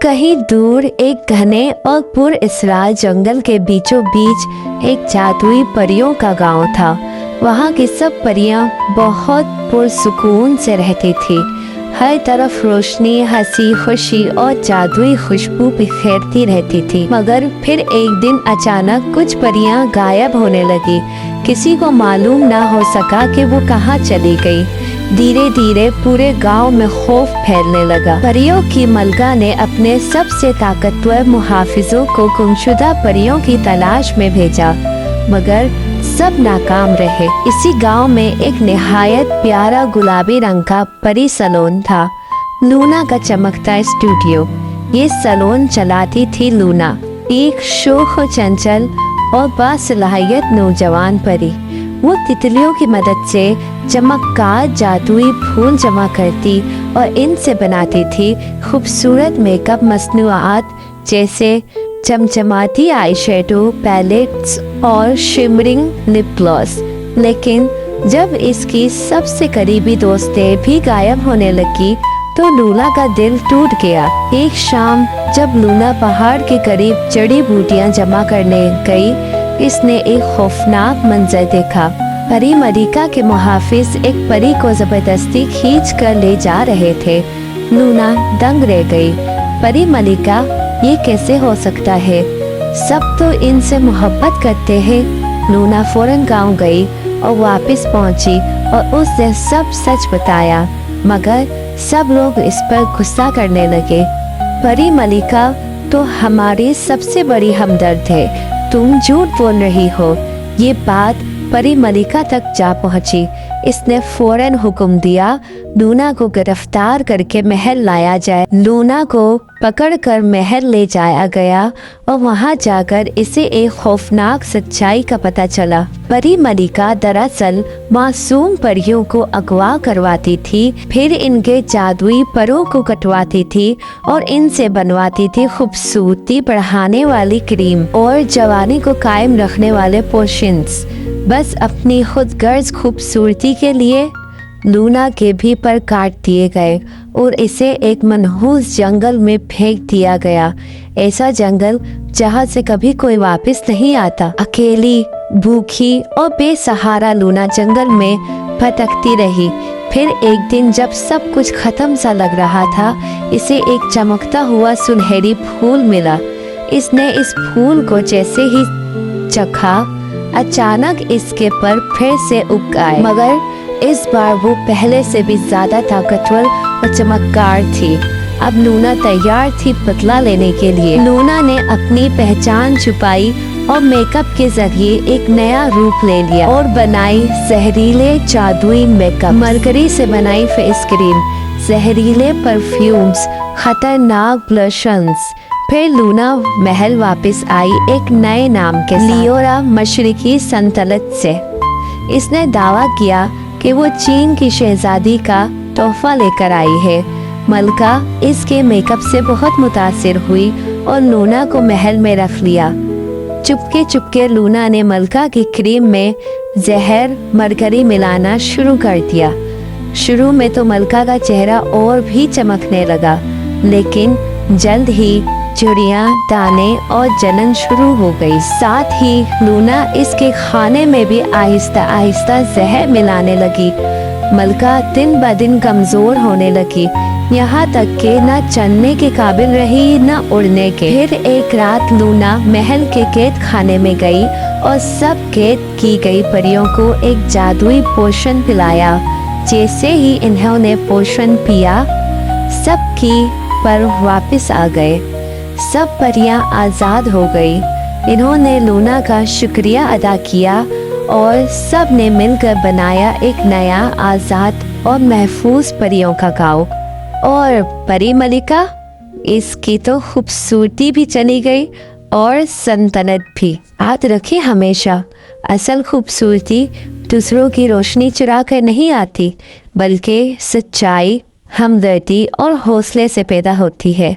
कहीं दूर एक घने और पुरअसरार जंगल के बीचों बीच एक जादुई परियों का गांव था। वहाँ की सब परियां बहुत पुरसुकून से रहती थी। हर तरफ रोशनी, हंसी खुशी और जादुई खुशबू बिखेरती रहती थी। मगर फिर एक दिन अचानक कुछ परियां गायब होने लगी। किसी को मालूम ना हो सका कि वो कहाँ चली गई। धीरे धीरे पूरे गांव में खौफ फैलने लगा। परियों की मलका ने अपने सबसे ताकतवर मुहाफिजों को गुमशुदा परियों की तलाश में भेजा, मगर सब नाकाम रहे। इसी गांव में एक निहायत प्यारा गुलाबी रंग का परी सलोन था, लूना का चमकता स्टूडियो। ये सलोन चलाती थी लूना, एक शोख चंचल और बासलाहियत नौजवान परी। वो तितलियों की मदद से चमकदार जादुई फूल जमा करती और इनसे बनाती थी खूबसूरत मेकअप मसनूआत, जैसे चमचमाती आई शेडो पैलेट्स और शिमरिंग लिप ग्लॉस। लेकिन जब इसकी सबसे करीबी दोस्तें भी गायब होने लगी तो लूना का दिल टूट गया। एक शाम जब लूना पहाड़ के करीब जड़ी बूटियां जमा करने गई, इसने एक खौफनाक मंजर देखा। परी मलिका के मुहाफिज एक परी को जबरदस्ती खींच कर ले जा रहे थे। लूना दंग रह गई। परी मलिका, ये कैसे हो सकता है? सब तो इनसे मोहब्बत करते हैं। लूना फौरन गांव गई और वापस पहुंची और उसने सब सच बताया, मगर सब लोग इस पर गुस्सा करने लगे। परी मलिका तो हमारी सबसे बड़ी हमदर्द है, तुम झूठ बोल रही हो। ये बात परी मलिका तक जा पहुंची। इसने फौरन हुक्म दिया लूना को गिरफ्तार करके महल लाया जाए। लूना को पकड़कर महल ले जाया गया और वहां जाकर इसे एक खौफनाक सच्चाई का पता चला। परी मलिका दरअसल मासूम परियों को अगवा करवाती थी, फिर इनके जादुई परों को कटवाती थी और इनसे बनवाती थी खूबसूरती बढ़ाने वाली क्रीम और जवानी को कायम रखने वाले पोशंस। बस अपनी खुद गर्ज खूबसूरती के लिए लूना के भी पर काट दिए गए और इसे एक मनहूस जंगल में फेंक दिया गया। ऐसा जंगल जहाँ से कभी कोई वापस नहीं आता। अकेली, भूखी और बेसहारा लूना जंगल में भटकती रही। फिर एक दिन जब सब कुछ खत्म सा लग रहा था, इसे एक चमकता हुआ सुनहरी फूल मिला। इसने इस फूल को जैसे ही चखा, अचानक इसके पर फिर से उग आए, मगर इस बार वो पहले से भी ज्यादा ताकतवर और चमकदार थी। अब लूना तैयार थी बदला लेने के लिए। लूना ने अपनी पहचान छुपाई और मेकअप के जरिए एक नया रूप ले लिया और बनाई जहरीले जादुई मेकअप। मरकरी से बनाई फेस क्रीम, जहरीले परफ्यूम्स, खतरनाक ब्लशन्स। फिर लूना महल वापस आई एक नए नाम के साथ, लियोरा मशरिकी सल्तनत से। इसने दावा किया कि वो चीन की शहजादी का तोहफा लेकर आई है। मलका इसके मेकअप से बहुत मुतासिर हुई और लूना को महल में रख लिया। चुपके चुपके लूना ने मलका की क्रीम में जहर मरकरी मिलाना शुरू कर दिया। शुरू में तो मलका का चेहरा और भी चमकने लगा, लेकिन जल्द ही झुर्रियां, दाने और जलन शुरू हो गई। साथ ही लूना इसके खाने में भी आहिस्ता आहिस्ता जहर मिलाने लगी। मलका दिन ब दिन कमजोर होने लगी, यहाँ तक कि न चलने के काबिल रही न उड़ने के। फिर एक रात लूना महल के कैद खाने में गई और सब कैद की गई परियों को एक जादुई पोषण पिलाया। जैसे ही इन्होंने पोषण पिया, सबकी पर वापस आ गए। सब परियां आजाद हो गई। इन्होंने लूना का शुक्रिया अदा किया और सब ने मिलकर बनाया एक नया आजाद और महफूज परियों का गांव। और परी मलिका, इसकी तो खूबसूरती भी चली गई और सल्तनत भी। याद रखिए हमेशा, असल खूबसूरती दूसरों की रोशनी चुरा कर नहीं आती, बल्कि सच्चाई, हमदर्दी और हौसले से पैदा होती है।